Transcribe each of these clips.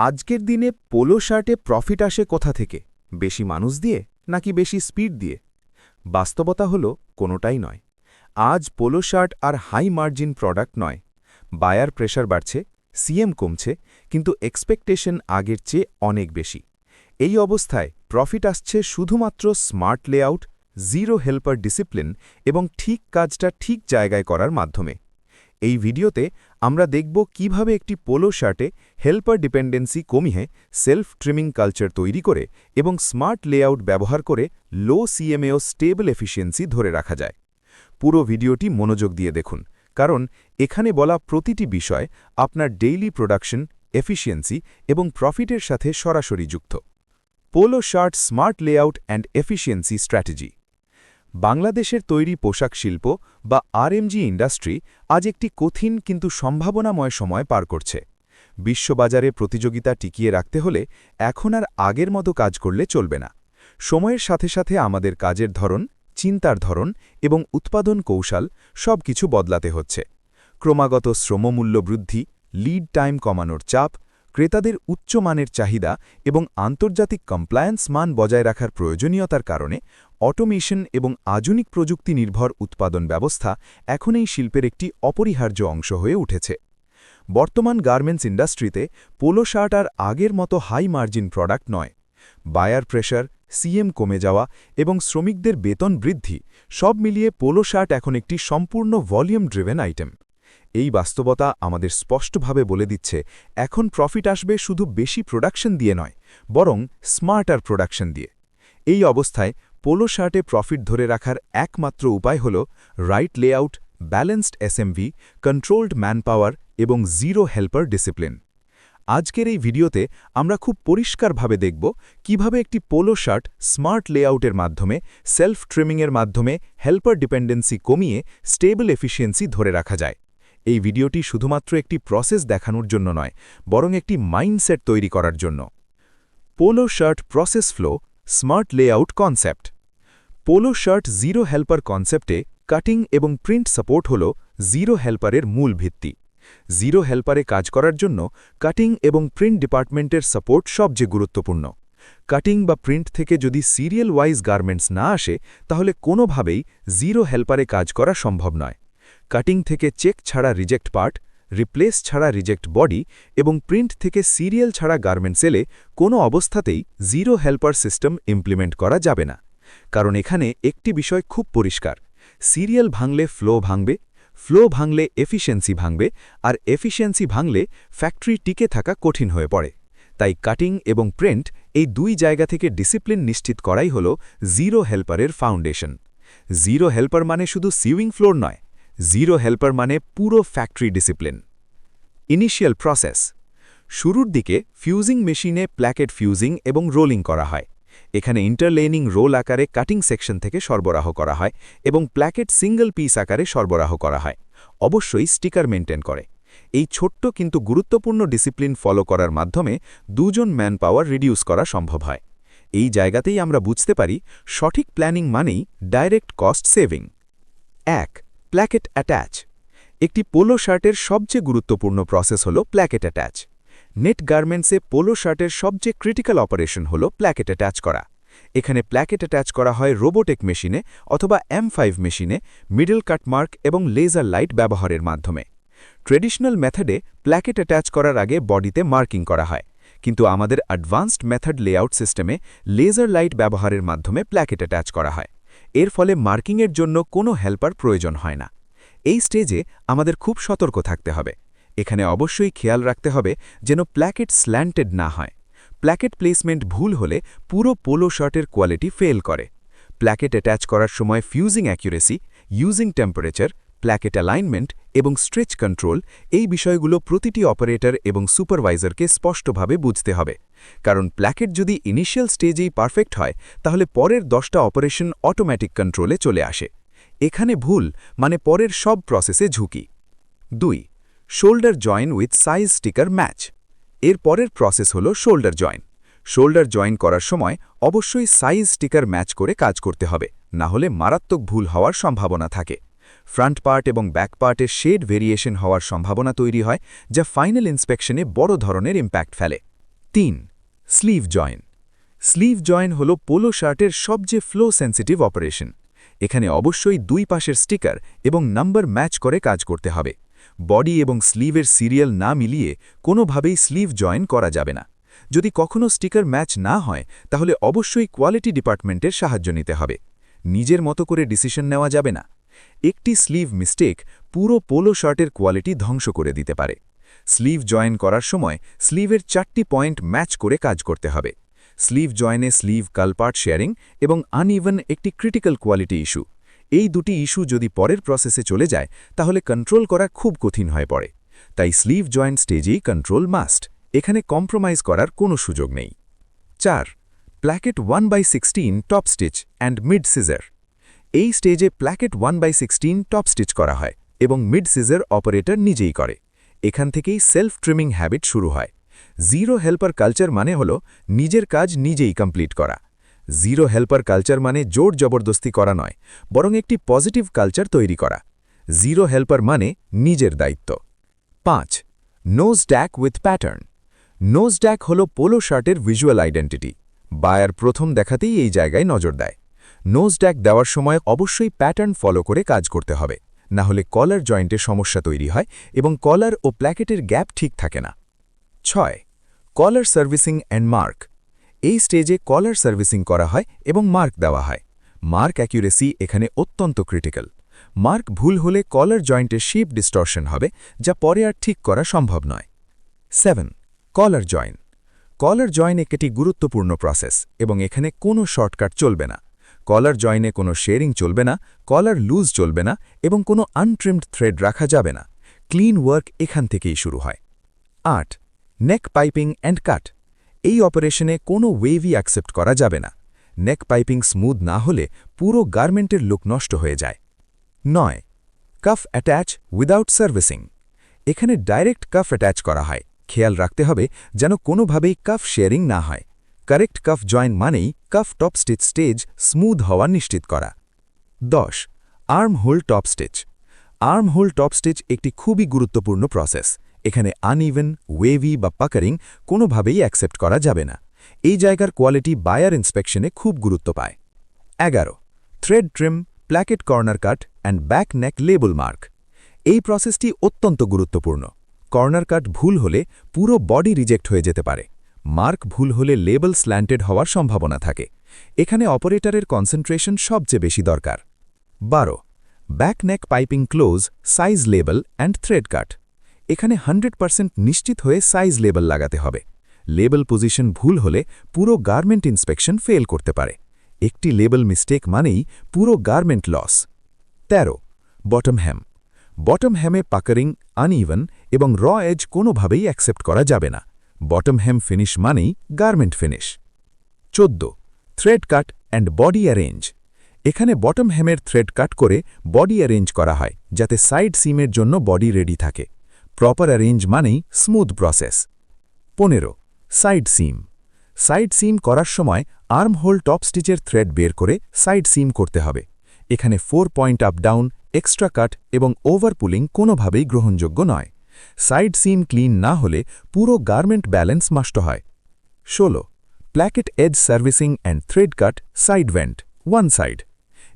আজকের দিনে polo শার্টে profit আসে কোথা থেকে? বেশি মানুষ দিয়ে নাকি বেশি স্পিড দিয়ে? বাস্তবতা হলো কোনোটাই নয়। আজ পোলো শার্ট আর হাই মার্জিন প্রোডাক্ট নয়। বায়ার প্রেশার বাড়ছে, সিএম কমছে, কিন্তু এক্সপেকটেশন আগের চেয়ে অনেক বেশি। এই অবস্থায় প্রফিট আসছে শুধুমাত্র smart layout, zero helper discipline এবং ঠিক কাজটা ঠিক জায়গায় করার মাধ্যমে। এই ভিডিওতে আমরা দেখব কিভাবে একটি পোলো শার্টে হেল্পার ডিপেন্ডেন্সি কমিয়ে সেলফ ট্রিমিং কালচার তৈরি করে এবং স্মার্ট লেআউট ব্যবহার করে লো সিএমএও স্টেবল এফিসিয়েন্সি ধরে রাখা যায়। পুরো ভিডিওটি মনোযোগ দিয়ে দেখুন, কারণ এখানে বলা প্রতিটি বিষয় আপনার ডেইলি প্রোডাকশন, এফিসিয়েন্সি এবং প্রফিটের সাথে সরাসরি যুক্ত। Polo shirt smart layout and efficiency strategy. বাংলাদেশের তৈরি পোশাক শিল্প বা আরএমজি ইন্ডাস্ট্রি আজ একটি কঠিন কিন্তু সম্ভাবনাময় সময় পার করছে। বিশ্ববাজারে প্রতিযোগিতা টিকিয়ে রাখতে হলে এখন আর আগের মতো কাজ করলে চলবে না। সময়ের সাথে সাথে আমাদের কাজের ধরন, চিন্তার ধরন এবং উৎপাদন কৌশল সবকিছু বদলাতে হচ্ছে। ক্রমাগত শ্রমমূল্য বৃদ্ধি, লিড টাইম কমানোর চাপ, ক্রেতাদের উচ্চমানের চাহিদা এবং আন্তর্জাতিক কমপ্লায়েন্স মান বজায় রাখার প্রয়োজনীয়তার কারণে অটোমেশন এবং আধুনিক প্রযুক্তি নির্ভর উৎপাদন ব্যবস্থা এখন এই শিল্পের একটি অপরিহার্য অংশ হয়ে উঠেছে। বর্তমান গার্মেন্টস ইন্ডাস্ট্রিতে পোলো শার্ট আর আগের মতো হাই মার্জিন প্রোডাক্ট নয়। বায়ার প্রেশার, সিএম কমে যাওয়া এবং শ্রমিকদের বেতন বৃদ্ধি সব মিলিয়ে পোলো শার্ট এখন একটি সম্পূর্ণ ভলিউম ড্রিভেন আইটেম। এই বাস্তবতা আমাদের স্পষ্টভাবে বলে দিচ্ছে এখন প্রফিট আসবে শুধু বেশি প্রোডাকশন দিয়ে নয়, বরং স্মার্টার প্রোডাকশন দিয়ে। এই অবস্থায় পোলো শার্টে প্রফিট ধরে রাখার একমাত্র উপায় হল right layout, balanced SMV, controlled manpower এবং জিরো হেল্পার ডিসিপ্লিন। আজকের এই ভিডিওতে আমরা খুব পরিষ্কারভাবে দেখব কিভাবে একটি পোলো শার্ট স্মার্ট লেআউটের মাধ্যমে, সেলফ ট্রিমিংয়ের মাধ্যমে হেল্পার ডিপেন্ডেন্সি কমিয়ে স্টেবল এফিসিয়েন্সি ধরে রাখা যায়। এই ভিডিওটি শুধুমাত্র একটি প্রসেস দেখানোর জন্য নয়, বরং একটি মাইন্ডসেট তৈরি করার জন্য। Polo shirt process flow, smart layout concept. Polo shirt zero helper কনসেপ্টে কাটিং এবং প্রিন্ট সাপোর্ট হল জিরো হেল্পারের মূল ভিত্তি। জিরো হেল্পারে কাজ করার জন্য কাটিং এবং প্রিন্ট ডিপার্টমেন্টের সাপোর্ট সবচেয়ে গুরুত্বপূর্ণ। কাটিং বা প্রিন্ট থেকে যদি সিরিয়াল ওয়াইজ গার্মেন্টস না আসে, তাহলে কোনোভাবেই জিরো হেল্পারে কাজ করা সম্ভব নয়। কাটিং থেকে চেক ছাড়া রিজেক্ট পার্ট, রিপ্লেস ছাড়া রিজেক্ট বডি এবং প্রিন্ট থেকে সিরিয়াল ছাড়া গার্মেন্টস এলে কোনো অবস্থাতেই জিরো হেল্পার সিস্টেম ইমপ্লিমেন্ট করা যাবে না। কারণ এখানে একটি বিষয় খুব পরিষ্কার, সিরিয়াল ভাঙলে ফ্লো ভাঙবে, ফ্লো ভাঙলে এফিসিয়েন্সি ভাঙবে, আর এফিসিয়েন্সি ভাঙলে ফ্যাক্টরি টিকে থাকা কঠিন হয়ে পড়ে। তাই কাটিং এবং প্রিন্ট এই দুই জায়গা থেকে ডিসিপ্লিন নিশ্চিত করাই হল জিরো হেল্পারের ফাউন্ডেশন। জিরো হেল্পার মানে শুধু সিউইং ফ্লোর নয়, জিরো হেল্পার মানে পুরো ফ্যাক্টরি ডিসিপ্লিন। Initial process. শুরুর দিকে ফিউজিং মেশিনে প্ল্যাকেট ফিউজিং এবং রোলিং করা হয়। এখানে ইন্টারলেনিং রোল আকারে কাটিং সেকশন থেকে সরবরাহ করা হয় এবং প্ল্যাকেট সিঙ্গল পিস আকারে সরবরাহ করা হয়, অবশ্যই স্টিকার মেনটেন করে। এই ছোট্ট কিন্তু গুরুত্বপূর্ণ ডিসিপ্লিন ফলো করার মাধ্যমে দুজন ম্যান পাওয়ার রিডিউস করা সম্ভব হয়। এই জায়গাতেই আমরা বুঝতে পারি সঠিক প্ল্যানিং মানেই direct cost saving. 1. Placate attach. একটি পোলো শার্টের সবচেয়ে গুরুত্বপূর্ণ প্রসেস হল প্ল্যাকেট অ্যাটাচ। নেট গার্মেন্টসে পোলো শার্টের সবচেয়ে ক্রিটিক্যাল অপারেশন হল প্ল্যাকেট অ্যাটাচ করা। এখানে প্ল্যাকেট অ্যাটাচ করা হয় রোবোটেক মেশিনে অথবা M5 মেশিনে মিডল কাট মার্ক এবং লেজার লাইট ব্যবহারের মাধ্যমে। ট্রেডিশনাল মেথডে প্ল্যাকেট অ্যাটাচ করার আগে বডিতে মার্কিং করা হয়, কিন্তু আমাদের অ্যাডভান্সড মেথড লেআউট সিস্টেমে লেজার লাইট ব্যবহারের মাধ্যমে প্ল্যাকেট অ্যাটাচ করা হয়। এর ফলে মার্কিংয়ের জন্য কোনো হেল্পার প্রয়োজন হয় না। এই স্টেজে আমাদের খুব সতর্ক থাকতে হবে। এখানে অবশ্যই খেয়াল রাখতে হবে যেন প্ল্যাকেট স্ল্যান্টেড না হয়। প্ল্যাকেট প্লেসমেন্ট ভুল হলে পুরো পোলো শার্টের কোয়ালিটি ফেল করে। প্ল্যাকেট অ্যাটাচ করার সময় fusing accuracy, using temperature, placate alignment এবং স্ট্রেচ কন্ট্রোল এই বিষয়গুলো প্রতিটি অপারেটর এবং সুপারভাইজারকে স্পষ্টভাবে বুঝতে হবে। কারণ প্ল্যাকেট যদি ইনিশিয়াল স্টেজেই পারফেক্ট হয়, তাহলে পরের 10টা অপারেশন অটোমেটিক কন্ট্রোলে চলে আসে। এখানে ভুল মানে পরের সব প্রসেসে ঝুঁকি। 2. Shoulder join with size sticker match. এর পরের প্রসেস হল শোল্ডার জয়েন। শোল্ডার জয়েন করার সময় অবশ্যই সাইজ স্টিকার ম্যাচ করে কাজ করতে হবে, না হলে মারাত্মক ভুল হওয়ার সম্ভাবনা থাকে। ফ্রন্ট পার্ট এবং ব্যাক পার্টের শেড ভেরিয়েশন হওয়ার সম্ভাবনা তৈরি হয়, যা ফাইনাল ইন্সপেকশনে বড় ধরনের ইম্প্যাক্ট ফেলে। 3. Sleeve join. স্লিভ জয়েন হল পোলো শার্টের সবচেয়ে ফ্লো সেন্সিটিভ অপারেশন। এখানে অবশ্যই দুই পাশের স্টিকার এবং নাম্বার ম্যাচ করে কাজ করতে হবে। বডি এবং স্লিভের সিরিয়াল না মিলিয়ে কোনোভাবেই স্লিভ জয়েন করা যাবে না। যদি কখনো স্টিকার ম্যাচ না হয় তাহলে অবশ্যই কোয়ালিটি ডিপার্টমেন্টের সাহায্য নিতে হবে। নিজের মতো করে ডিসিশন নেওয়া যাবে না। একটি স্লিভ মিস্টেক পুরো পোলো শার্টের কোয়ালিটি ধ্বংস করে দিতে পারে। স্লিভ জয়েন করার সময় স্লিভের 4টি পয়েন্ট ম্যাচ করে কাজ করতে হবে। স্লিভ জয়েনে স্লিভ কালপার্ট শেয়ারিং এবং আনইভেন একটি ক্রিটিক্যাল কোয়ালিটি ইস্যু। এই দুটি ইস্যু যদি পরের প্রসেসে চলে যায় তাহলে কন্ট্রোল করা খুব কঠিন হয়ে পড়ে। তাই স্লিভ জয়েন স্টেজেই কন্ট্রোল মাস্ট। এখানে কম্প্রোমাইজ করার কোনো সুযোগ নেই। 4. Placket 1/16 top stitch and mid scissor. এই স্টেজে প্ল্যাকেট 1/16 টপ স্টিচ করা হয় এবং মিড সিজার অপারেটর নিজেই করে। এখান থেকেই সেলফ ট্রিমিং হ্যাবিট শুরু হয়। জিরো হেল্পার কালচার মানে হল নিজের কাজ নিজেই কমপ্লিট করা। জিরো হেল্পার কালচার মানে জোর জবরদস্তি করা নয়, বরং একটি পজিটিভ কালচার তৈরি করা। জিরো হেল্পার মানে নিজের দায়িত্ব। 5. Nose deck with pattern. Nose deck হল পোলো শার্টের ভিজুয়াল আইডেন্টিটি। বায়ার প্রথম দেখাতেই এই জায়গায় নজর দেয়। নোজ ড্যাক দেওয়ার সময় অবশ্যই প্যাটার্ন ফলো করে কাজ করতে হবে, না হলে কলার জয়েন্টে সমস্যা তৈরি হয় এবং কলার ও প্ল্যাকেটের গ্যাপ ঠিক থাকে না। 6. কলার সার্ভিসিং অ্যান্ড মার্ক। এই স্টেজে কলার সার্ভিসিং করা হয় এবং মার্ক দেওয়া হয়। মার্ক অ্যাকিউরেসি এখানে অত্যন্ত ক্রিটিক্যাল। মার্ক ভুল হলে কলার জয়েন্টের শেপ ডিস্টরশন হবে, যা পরে আর ঠিক করা সম্ভব নয়। 7. কলার জয়েন। কলার জয়েন একটি গুরুত্বপূর্ণ প্রসেস এবং এখানে কোনো শর্টকাট চলবে না। কলার জয়েনে কোনো শেয়ারিং চলবে না, কলার লুজ চলবে না এবং কোনো আনট্রিমড থ্রেড রাখা যাবে না। ক্লিন ওয়ার্ক এখান থেকেই শুরু হয়। 8. নেক পাইপিং অ্যান্ড কাট। এই অপারেশনে কোনো ওয়েভি অ্যাকসেপ্ট করা যাবে না। নেক পাইপিং স্মুথ না হলে পুরো গার্মেন্টের লুক নষ্ট হয়ে যায়। 9. Calf attach without servicing. এখানে ডাইরেক্ট কাফ অ্যাটাচ করা হয়। খেয়াল রাখতে হবে যেন কোনোভাবেই কাফ শেয়ারিং না হয়। কারেক্ট কাফ জয়েন মানেই calf top stitch stage smooth হওয়া নিশ্চিত করা। 10. Arm whole top stitch. Arm whole top stitch একটি খুবই গুরুত্বপূর্ণ প্রসেস। এখানে আনইভেন, ওয়েভি বা পাকারিং কোনোভাবেই অ্যাকসেপ্ট করা যাবে না। এই জায়গার কোয়ালিটি বায়ার ইন্সপেকশনে খুব গুরুত্ব পায়। 11. Thread trim, placate corner cut and back neck label mark. এই প্রসেসটি অত্যন্ত গুরুত্বপূর্ণ। কর্নার কাট ভুল হলে পুরো বডি রিজেক্ট হয়ে যেতে পারে। মার্ক ভুল হলে লেবেল স্ল্যান্টেড হওয়ার সম্ভাবনা থাকে। এখানে অপারেটরের কনসেন্ট্রেশন সবচেয়ে বেশি দরকার। 12. Back neck piping close, size label and thread cut. এখানে 100% নিশ্চিত হয়ে সাইজ লেবেল লাগাতে হবে। লেবেল পজিশন ভুল হলে পুরো গার্মেন্ট ইন্সপেকশন ফেল করতে পারে। একটি লেবেল মিস্টেক মানেই পুরো গার্মেন্ট লস। 13. বটম হ্যাম। বটম হ্যামে পাকারিং, আনইভেন এবং র এজ কোনোভাবেই অ্যাকসেপ্ট করা যাবে না। বটম হ্যাম ফিনিশ মানেই garment finish. 14. Thread cut and body arrange. এখানে বটম হ্যামের থ্রেড কাট করে বডি অ্যারেঞ্জ করা হয় যাতে সাইড সিমের জন্য বডি রেডি থাকে। প্রপার অ্যারেঞ্জ মানেই স্মুথ প্রসেস। 15. সাইড সিম। সাইড সিম করার সময় আর্ম হোল টপ স্টিচের থ্রেড বের করে সাইড সিম করতে হবে। এখানে 4 পয়েন্ট আপ ডাউন, এক্সট্রা কাট এবং ওভারপুলিং কোনোভাবেই গ্রহণযোগ্য নয়। সাইড সিম ক্লিন না হলে পুরো গার্মেন্ট ব্যালেন্স নষ্ট হয়। 16. Placket edge servicing and thread cut side vent, one side.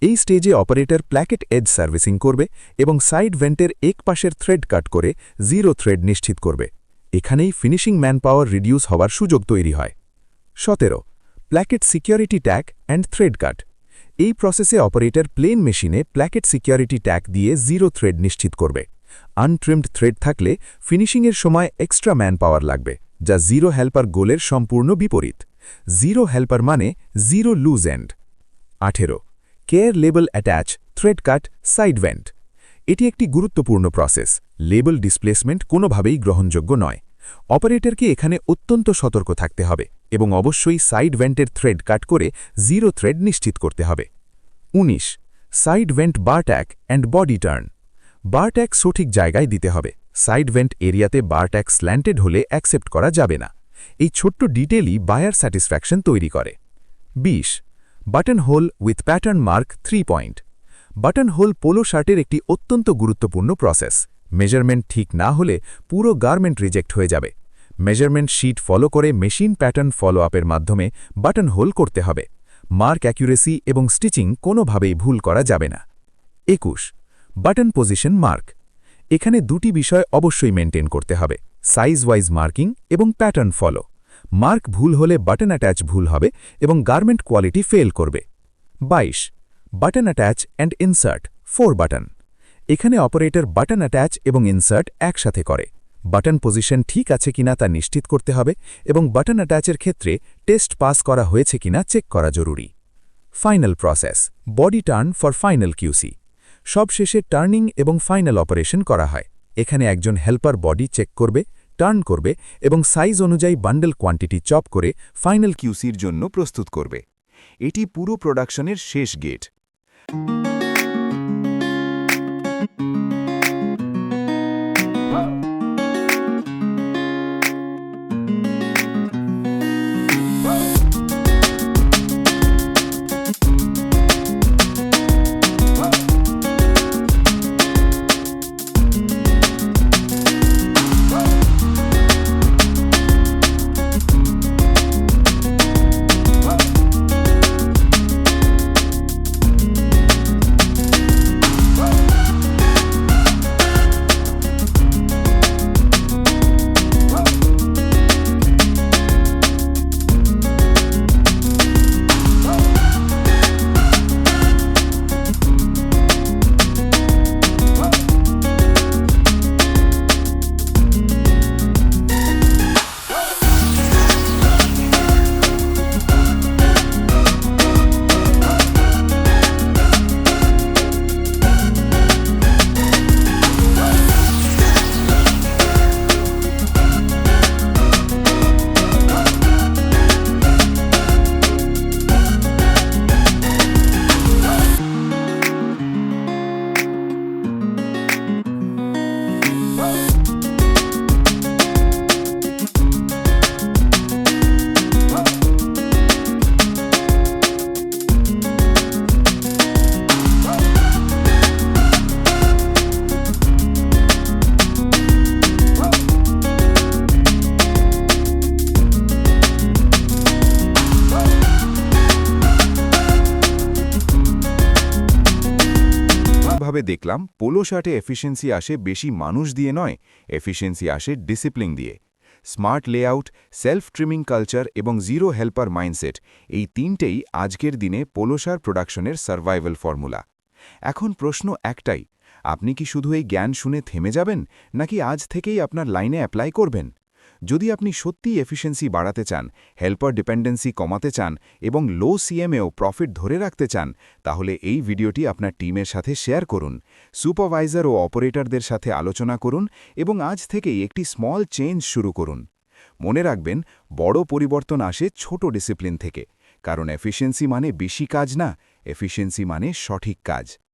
এই স্টেজে অপারেটর প্ল্যাকেট এজ সার্ভিসিং করবে এবং সাইড ভেন্টের এক পাশের থ্রেড কাট করে জিরো থ্রেড নিশ্চিত করবে। এখানেই ফিনিশিং ম্যান পাওয়ার রিডিউস হওয়ার সুযোগ তৈরি হয়। 17. Placket security tag and thread cut. এই প্রসেসে অপারেটর প্লেন মেশিনে প্ল্যাকেট সিকিউরিটি ট্যাগ দিয়ে জিরো থ্রেড নিশ্চিত করবে। আনট্রিমড থ্রেড থাকলে ফিনিশিংয়ের সময় এক্সট্রা ম্যান পাওয়ার লাগবে, যা জিরো হেল্পার গোলের সম্পূর্ণ বিপরীত। জিরো হেল্পার মানে zero loose end. 18. Care label attach, thread cut, side vent. এটি একটি গুরুত্বপূর্ণ প্রসেস। লেবেল ডিসপ্লেসমেন্ট কোনোভাবেই গ্রহণযোগ্য নয়। অপারেটরকে এখানে অত্যন্ত সতর্ক থাকতে হবে এবং অবশ্যই সাইড ভেন্টের থ্রেড কাট করে জিরো থ্রেড নিশ্চিত করতে হবে। 19. Side vent bar tag and body turn. Bar tag সঠিক জায়গায় দিতে হবে। সাইড ভেন্ট এরিয়াতে বার ট্যাগ স্ল্যান্টেড হলে অ্যাকসেপ্ট করা যাবে না। এই ছোট্ট ডিটেলই বায়ার স্যাটিসফ্যাকশন তৈরি করে। 20. Button whole with pattern mark 3 point. Button whole polo শার্টের একটি অত্যন্ত গুরুত্বপূর্ণ প্রসেস। মেজারমেন্ট ঠিক না হলে পুরো গার্মেন্ট রিজেক্ট হয়ে যাবে। মেজারমেন্ট শিট ফলো করে মেশিন প্যাটার্ন ফলো আপের মাধ্যমে বাটন হোল করতে হবে। মার্ক অ্যাকুরেসি এবং স্টিচিং কোনোভাবেই ভুল করা যাবে না। 21 বাটন পজিশন মার্ক। এখানে দুটি বিষয় অবশ্যই মেনটেন করতে হবে, সাইজ ওয়াইজ মার্কিং এবং প্যাটার্ন ফলো। মার্ক ভুল হলে বাটন অ্যাটাচ ভুল হবে এবং গার্মেন্ট কোয়ালিটি ফেল করবে। 22 button attach and insert 4 button. এখানে অপারেটর বাটন অ্যাটাচ এবং ইনসার্ট একসাথে করে। বাটন পজিশন ঠিক আছে কিনা তা নিশ্চিত করতে হবে এবং বাটন অ্যাটাচের ক্ষেত্রে টেস্ট পাস করা হয়েছে কিনা চেক করা জরুরি। Final process body turn for final QC. সবশেষে টার্নিং এবং ফাইনাল অপারেশন করা হয়। এখানে একজন হেল্পার বডি চেক করবে, টার্ন করবে এবং সাইজ অনুযায়ী বান্ডেল কোয়ান্টিটি চপ করে ফাইনাল কিউসির জন্য প্রস্তুত করবে। এটি পুরো প্রোডাকশনের শেষ গেট। দেখলাম পোলো শার্টে এফিসিয়েন্সি আসে বেশি মানুষ দিয়ে নয়, এফিসিয়েন্সি আসে ডিসিপ্লিন দিয়ে। Smart layout, self trimming culture এবং জিরো হেল্পার মাইন্ডসেট, এই তিনটেই আজকের দিনে পোলো শার্ট প্রোডাকশনের সার্ভাইভাল ফর্মুলা। এখন প্রশ্ন একটাই, আপনি কি শুধু এই জ্ঞান শুনে থেমে যাবেন নাকি আজ থেকেই আপনার লাইনে অ্যাপ্লাই করবেন? যদি আপনি সত্যিই এফিসিয়েন্সি বাড়াতে চান, হেল্পার ডিপেন্ডেন্সি কমাতে চান এবং লো সিএমএও প্রফিট ধরে রাখতে চান, তাহলে এই ভিডিওটি আপনার টিমের সাথে শেয়ার করুন, সুপারভাইজার ও অপারেটরদের সাথে আলোচনা করুন এবং আজ থেকেই একটি স্মল চেঞ্জ শুরু করুন। মনে রাখবেন, বড় পরিবর্তন আসে ছোট ডিসিপ্লিন থেকে, কারণ এফিসিয়েন্সি মানে বেশি কাজ না, এফিসিয়েন্সি মানে সঠিক কাজ।